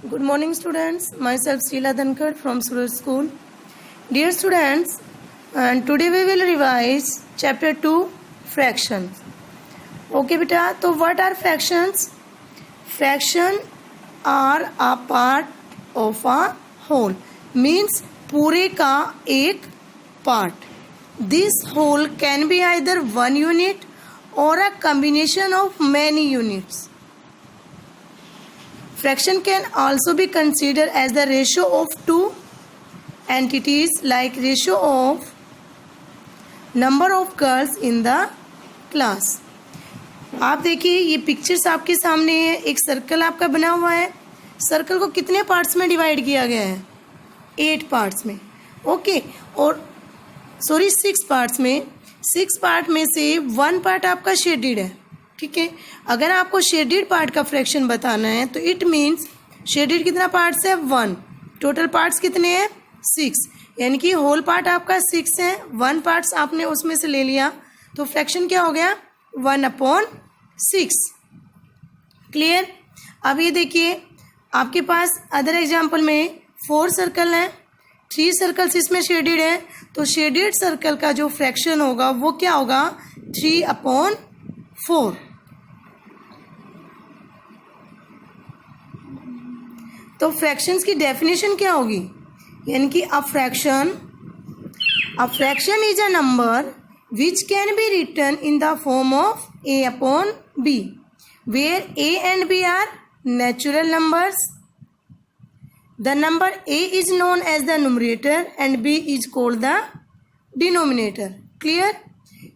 Good morning, students. Myself Sheila Dhankar from Suraj School. Dear students, and today we will revise chapter 2, fractions. Okay, beta. So what are fractions? Fraction are a part of a whole. Means पूरे का एक part. This whole can be either one unit or a combination of many units. Fraction can also be considered as the ratio of two entities, like ratio of number of girls in the class. आप देखिए ये pictures आपके सामने है. एक circle आपका बना हुआ है. सर्कल को कितने पार्ट्स में डिवाइड किया गया है? 8 पार्ट्स में. ओके. और 6 पार्ट्स में. 6 पार्ट में से 1 पार्ट आपका शेडेड है. ठीक है. अगर आपको शेडेड पार्ट का फ्रैक्शन बताना है तो इट मीन्स शेडेड कितना पार्ट्स है? 1. टोटल पार्ट्स कितने हैं? 6. यानी कि होल पार्ट आपका 6 है. 1 पार्ट्स आपने उसमें से ले लिया तो फ्रैक्शन क्या हो गया? 1/6. क्लियर. अब ये देखिए आपके पास अदर एग्जाम्पल में 4 सर्कल हैं, 3 सर्कल्स इसमें शेडेड है. तो शेडेड सर्कल का जो फ्रैक्शन होगा वो क्या होगा? 3/4. तो फ्रैक्शंस की डेफिनेशन क्या होगी? यानी कि a fraction is a number which can be written in the form of a/b, where a and b are natural numbers. The number a is known as the numerator and b is called the denominator. Clear.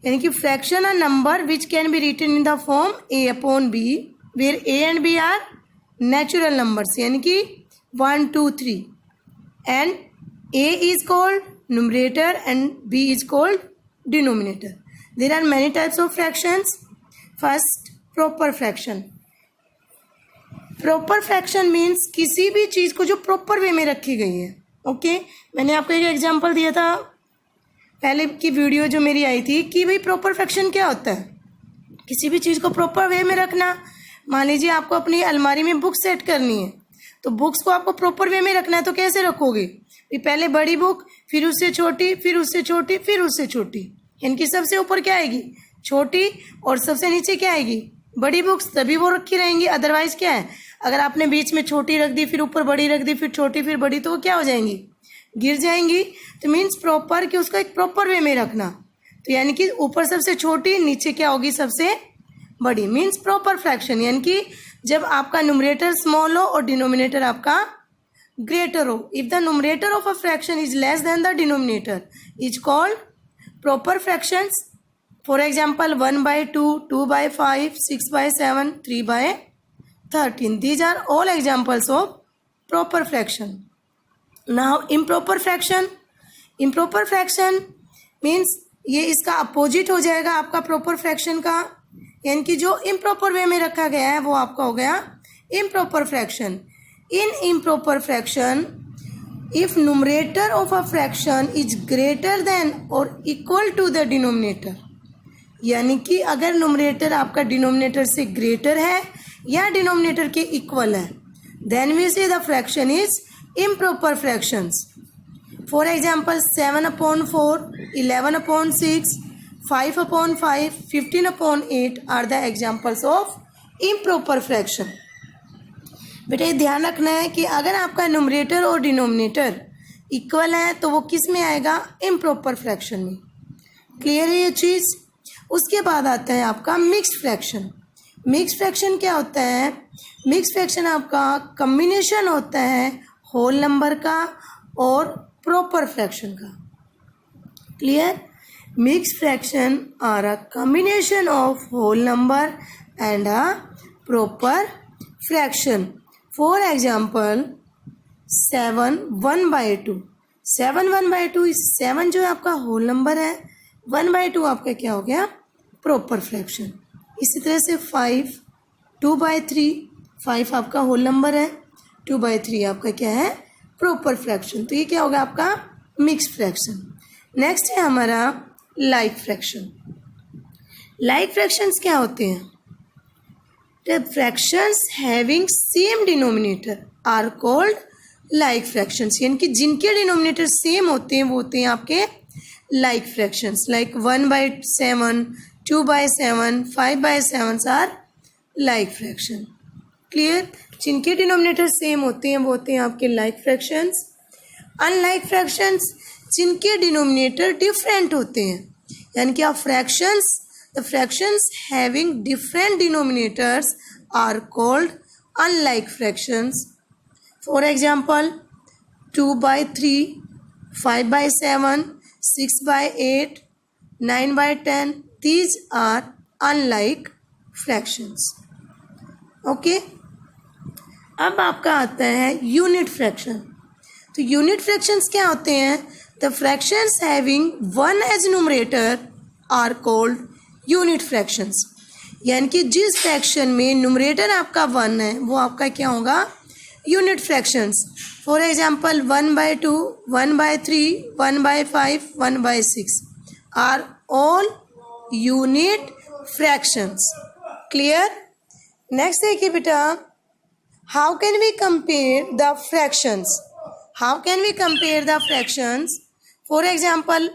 यानी कि fraction a number which can be written in the form a/b, where a and b are natural numbers. यानी कि 1 2 3 and a is called numerator and b is called denominator. There are many types of fractions. First, proper fraction. Proper fraction means किसी भी चीज़ को जो proper way में रखी गई है. ओके. मैंने आपको एक एग्जांपल दिया था पहले की वीडियो जो मेरी आई थी कि भाई प्रॉपर फ्रैक्शन क्या होता है. किसी भी चीज़ को प्रॉपर वे में रखना. मान लीजिए आपको अपनी अलमारी में बुक सेट करनी है तो बुक्स को आपको प्रॉपर वे में रखना है तो कैसे रखोगे? पहले बड़ी बुक, फिर उससे छोटी, फिर उससे छोटी, फिर उससे छोटी. इनकी सबसे ऊपर क्या आएगी? छोटी. और सबसे नीचे क्या आएगी? बड़ी बुक्स. तभी वो रखी रहेंगी. अदरवाइज क्या है, अगर आपने बीच में छोटी रख दी, फिर ऊपर बड़ी रख दी, फिर छोटी, फिर बड़ी, तो वो क्या हो जाएंगी? गिर जाएंगी. तो मीन्स प्रॉपर कि उसको एक प्रॉपर वे में रखना. तो यानी कि ऊपर सबसे छोटी, नीचे क्या होगी? सबसे बड़ी. Means proper fraction. यानी कि जब आपका न्यूमरेटर स्मॉल हो और डिनोमिनेटर आपका ग्रेटर हो. If the numerator of a fraction is less then the denominator is called proper fractions. For example 1/2, 2/5, 6/7, 3/13. These are all examples of proper fraction. Now improper fraction. Improper fraction means ये इसका opposite हो जाएगा आपका proper fraction का. यानी कि जो improper वे में रखा गया है वो आपका हो गया improper fraction. In improper fraction if numerator of a fraction is greater than और इक्वल टू द डिनोमिनेटर. यानी कि अगर न्यूमरेटर आपका डिनोमिनेटर से ग्रेटर है या डिनोमिनेटर के इक्वल है then we say the fraction is improper fractions. For example 7/4, 11/6, 5/5, 15/8 are the examples of improper fraction. बेटा ये ध्यान रखना है कि अगर आपका न्यूमरेटर और डिनोमिनेटर इक्वल है तो वो किस में आएगा? इम्प्रॉपर फ्रैक्शन में. क्लियर है ये चीज़. उसके बाद आता है आपका मिक्स्ड फ्रैक्शन. मिक्स्ड फ्रैक्शन क्या होता है? मिक्स्ड फ्रैक्शन आपका कम्बिनेशन होता है होल नंबर का और प्रॉपर फ्रैक्शन का. Clear. Mixed fraction are a combination of whole number and a proper fraction. For example, 7 1/2. 7 1/2 इस 7 जो है आपका होल नंबर है. 1/2 आपका क्या हो गया? Proper fraction. इसी तरह से 5 2/3. 5 आपका होल नंबर है. 2/3 आपका क्या है? Proper fraction. तो ये क्या होगा आपका? Mixed fraction. नेक्स्ट है हमारा लाइक फ्रैक्शन. लाइक फ्रैक्शंस क्या होते हैं? The fractions having same denominator are called like fractions. यानी कि जिनके डिनोमिनेटर सेम होते हैं वो होते हैं आपके like fractions. Like 1/7, 2/7, 5/7 are like fraction. Clear? जिनके डिनोमिनेटर सेम होते हैं वो होते हैं आपके like fractions. Unlike fractions, जिनके डिनोमिनेटर डिफरेंट होते हैं, यानी कि आप fractions, the fractions having different denominators are called unlike fractions. For example, 2/3, 5/7, 6/8, 9/10, these are unlike fractions. Okay? अब आपका आता है यूनिट फ्रैक्शन. तो यूनिट फ्रैक्शंस क्या होते हैं? The fractions having one as numerator are called unit fractions. यानी कि जिस फ्रैक्शन में न्यूमरेटर आपका 1 है वो आपका क्या होगा? Unit fractions. For example 1/2, 1/3, 1/5, 1/6 are all unit fractions. Clear? Next देखिए बेटा, how can we compare the fractions? How can we compare the fractions? For example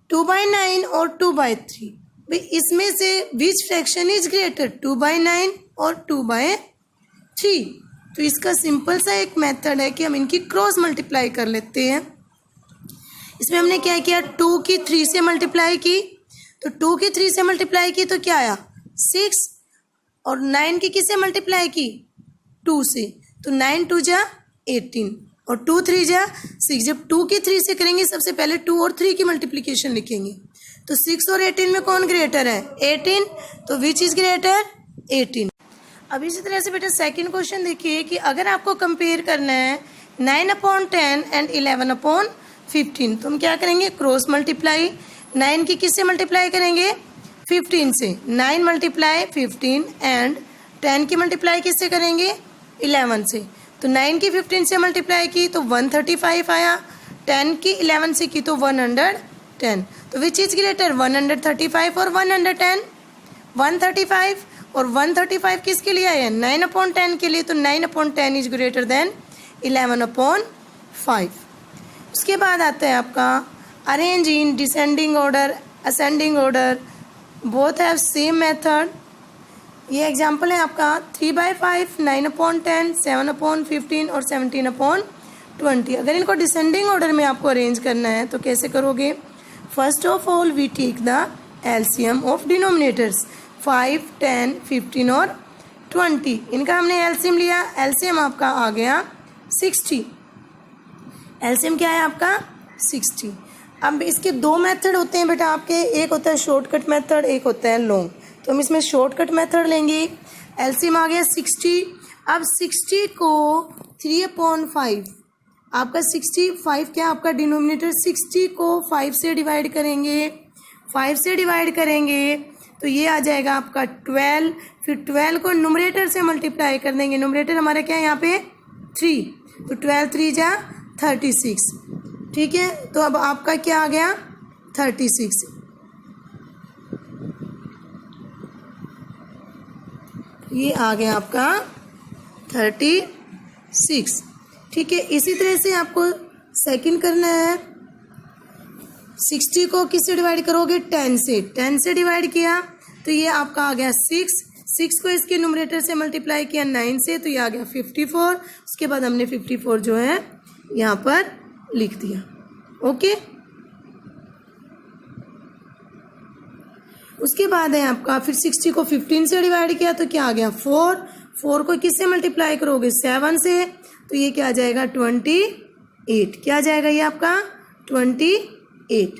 2/9 और 2/3. भाई इसमें से विच फ्रैक्शन इज ग्रेटर, 2/9 और 2/3? तो इसका सिंपल सा एक मेथड है कि हम इनकी क्रॉस मल्टीप्लाई कर लेते हैं. इसमें हमने क्या किया, 2 की 3 से मल्टीप्लाई की. तो 2 की 3 से मल्टीप्लाई की तो क्या आया? 6. और 9 की किससे मल्टीप्लाई की? 2 से. तो 9 2 जा 18 और 2 3 जा 6. जब 2 की 3 से करेंगे सबसे पहले 2 और 3 की मल्टीप्लिकेशन लिखेंगे. तो 6 और 18 में कौन ग्रेटर है? 18. तो विच इज ग्रेटर? 18. अब इसी तरह से बेटा सेकंड क्वेश्चन देखिए कि अगर आपको कंपेयर करना है 9/10 एंड 11/15, तो हम क्या करेंगे? Cross multiply. 9 की किससे मल्टीप्लाई करेंगे? 15 से. 9 × 15 एंड 10 की मल्टीप्लाई किससे करेंगे? 11 से. तो 9 की 15 से मल्टीप्लाई की तो 135 आया. 10 की 11 से की तो 110. तो विच इज ग्रेटर, 135 और 110? 135 और 135 किसके लिए आया? 9/10 के लिए. तो 9/10 इज ग्रेटर देन 11/5. उसके बाद आता है आपका arrange in descending order, ascending order, both have same method. ये एग्जाम्पल है आपका 3/5, 9/10, 7/15 और 17/20. अगर इनको डिसेंडिंग ऑर्डर में आपको अरेंज करना है तो कैसे करोगे? First of all we take the LCM of denominators 5, 10, 15 और 20. इनका हमने एलसीएम लिया. एलसीएम आपका आ गया 60. एलसीएम क्या है आपका? 60. अब इसके दो मेथड होते हैं बेटा आपके. एक होता है शॉर्टकट मेथड, एक होता है लॉन्ग. तो हम इसमें शॉर्टकट मेथड लेंगे. एलसीएम आ गया 60. अब 60 को 3/5, आपका 65 क्या आपका डिनोमिनेटर, 60 को 5 से डिवाइड करेंगे. 5 से डिवाइड करेंगे तो ये आ जाएगा आपका 12. फिर 12 को न्यूमरेटर से मल्टीप्लाई कर देंगे. न्यूमरेटर हमारा क्या है यहाँ पे? 3. तो 12 3 जा 36. ठीक है. तो अब आपका क्या आ गया? 36. ये आ गया आपका 36. ठीक है. इसी तरह से आपको सेकंड करना है. 60 को किससे डिवाइड करोगे? 10 से. 10 से डिवाइड किया तो ये आपका आ गया 6. 6 को इसके न्यूमरेटर से मल्टीप्लाई किया 9 से तो ये आ गया 54. उसके बाद हमने 54 जो है यहाँ पर लिख दिया. ओके. उसके बाद है आपका फिर 60 को 15 से डिवाइड किया तो क्या आ गया? 4. 4 को किससे मल्टीप्लाई करोगे? 7 से. तो ये क्या आ जाएगा? 28. क्या आ जाएगा ये आपका? 28.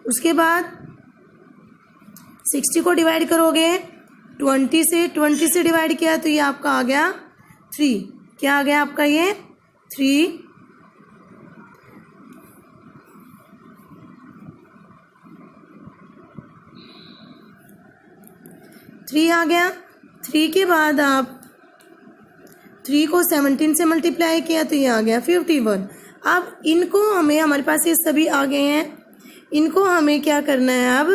उसके बाद 60 को डिवाइड करोगे 20 से. 20 से डिवाइड किया तो ये आपका आ गया 3. क्या आ गया आपका? ये 3. आ गया. 3 के बाद आप 3 को 17 से मल्टीप्लाई किया तो ये आ गया 51. अब इनको हमें, हमारे पास ये सभी आ गए हैं, इनको हमें क्या करना है अब?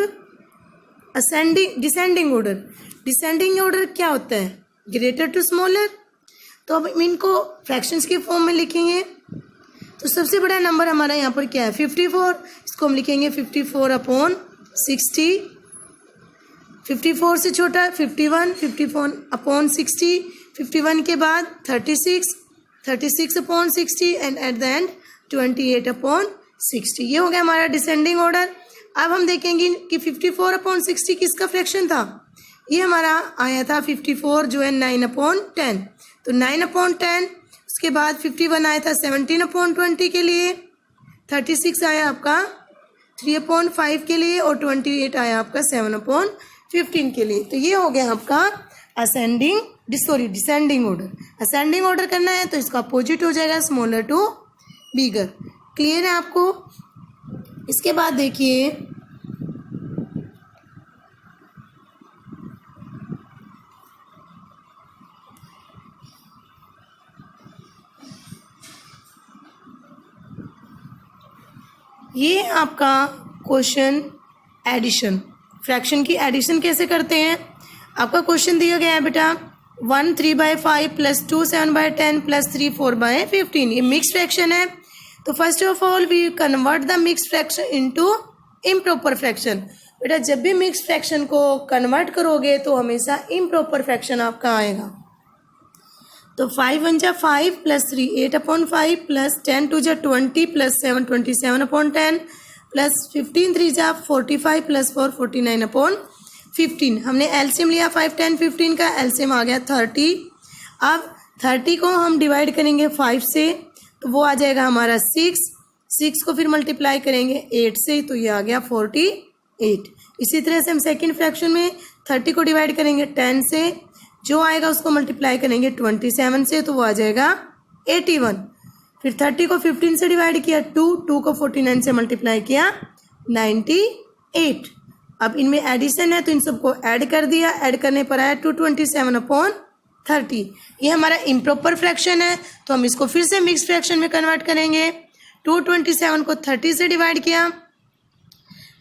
Ascending descending order. Descending order क्या होता है? Greater to smaller. तो अब इनको फ्रैक्शंस की फॉर्म में लिखेंगे। तो सबसे बड़ा नंबर हमारा यहाँ पर क्या है 54, इसको हम लिखेंगे 54/60। 54 से छोटा 51, 54/60। 51 के बाद 36, 36/60 एंड एट द एंड 28/60। ये हो गया हमारा डिसेंडिंग ऑर्डर। अब हम देखेंगे कि 54/60 किसका फ्रैक्शन था। ये हमारा आया था 54 जो है 9/10। तो 9/10, उसके बाद 51 आया था 17/20 के लिए, 36 आया आपका 3/5 के लिए और 28 आया आपका 7/15 के लिए। तो ये हो गया आपका डिसेंडिंग ऑर्डर। असेंडिंग ऑर्डर करना है तो इसका अपोजिट हो जाएगा स्मॉलर टू बिगर। क्लियर है आपको। इसके बाद देखिए ये आपका क्वेश्चन एडिशन, फ्रैक्शन की एडिशन कैसे करते हैं। आपका क्वेश्चन दिया गया है बेटा 1 3/5 प्लस 2 7/10 प्लस 3 4/15। ये मिक्स फ्रैक्शन है। तो first of all we convert the mix fraction into improper fraction. बेटा जब भी मिक्स फ्रैक्शन को कन्वर्ट करोगे तो हमेशा इम्प्रॉपर फ्रैक्शन आपका आएगा। तो 5 1 जा 5 प्लस 3 8/5 प्लस 10 2 जा 20 प्लस 7 27/10 प्लस 15 3 जा 45 प्लस 4 49/15। हमने एलसीएम लिया 5 10 15 का, एलसीएम आ गया 30। अब 30 को हम डिवाइड करेंगे 5 से तो वो आ जाएगा हमारा 6 को फिर मल्टीप्लाई करेंगे 8 से तो ये आ गया 48। इसी तरह से हम सेकेंड फ्रैक्शन में 30 को डिवाइड करेंगे 10 से, जो आएगा उसको मल्टीप्लाई करेंगे 27 से तो वो आ जाएगा 81। फिर 30 को 15 से डिवाइड किया 2 को 49 से मल्टीप्लाई किया 98। अब इनमें एडिशन है तो इन सबको ऐड कर दिया, ऐड करने पर आया 227/30। ये हमारा इम्प्रॉपर फ्रैक्शन है तो हम इसको फिर से मिक्स फ्रैक्शन में कन्वर्ट करेंगे। 227 को 30 से डिवाइड किया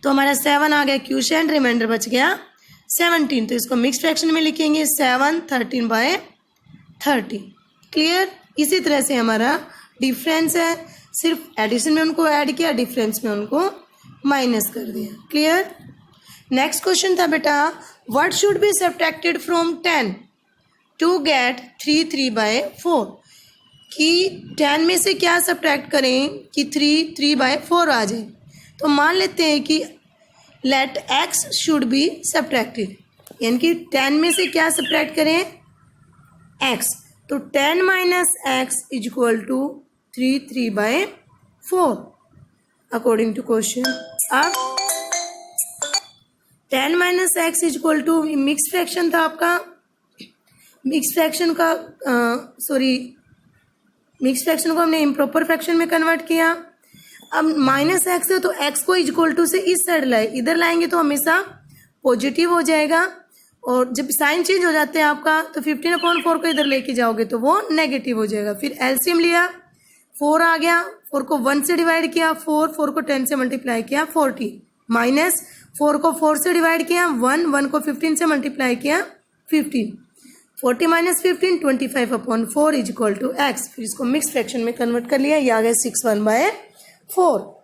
तो हमारा 7 आ गया क्वोशिएंट, रिमाइंडर बच गया 17। तो इसको मिक्स फ्रैक्शन में लिखेंगे 7 13/30। क्लियर। इसी तरह से हमारा डिफरेंस है, सिर्फ एडिशन में उनको ऐड किया, डिफरेंस में उनको माइनस कर दिया। क्लियर। नेक्स्ट क्वेश्चन था बेटा what should be subtracted from 10 to get 3 3/4। कि 10 में से क्या सब्ट्रैक्ट करें कि 3 3/4 आ जाए। तो मान लेते हैं कि let x should be subtracted, यानी कि 10 में से क्या सब्ट्रैक्ट करें x। तो 10 minus x is equal to 3 3/4 according to question. अब 10 minus x is equal to mix fraction था आपका, मिक्स फ्रैक्शन को हमने इम्प्रॉपर फ्रैक्शन में कन्वर्ट किया। अब माइनस एक्स है तो एक्स को इक्वल टू से इस साइड लाए, इधर लाएंगे तो हमेशा पॉजिटिव हो जाएगा, और जब साइन चेंज हो जाते हैं आपका तो 15/4 को इधर लेके जाओगे तो वो नेगेटिव हो जाएगा। फिर एलसीएम लिया 4 आ गया, 4 को 1 से डिवाइड किया 4 को 10 से मल्टीप्लाई किया 40, माइनस 4 को 4 से डिवाइड किया 1 को 15 से मल्टीप्लाई किया 15, 40 minus 15 25/4 is equal to x. फिर इसको मिक्स फ्रैक्शन में कन्वर्ट कर लिया, ये आ गया 6 1/4।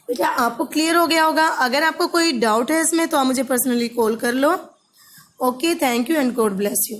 बेटा आपको क्लियर हो गया होगा। अगर आपको कोई डाउट है इसमें तो आप मुझे पर्सनली कॉल कर लो। Okay, thank you and God bless you.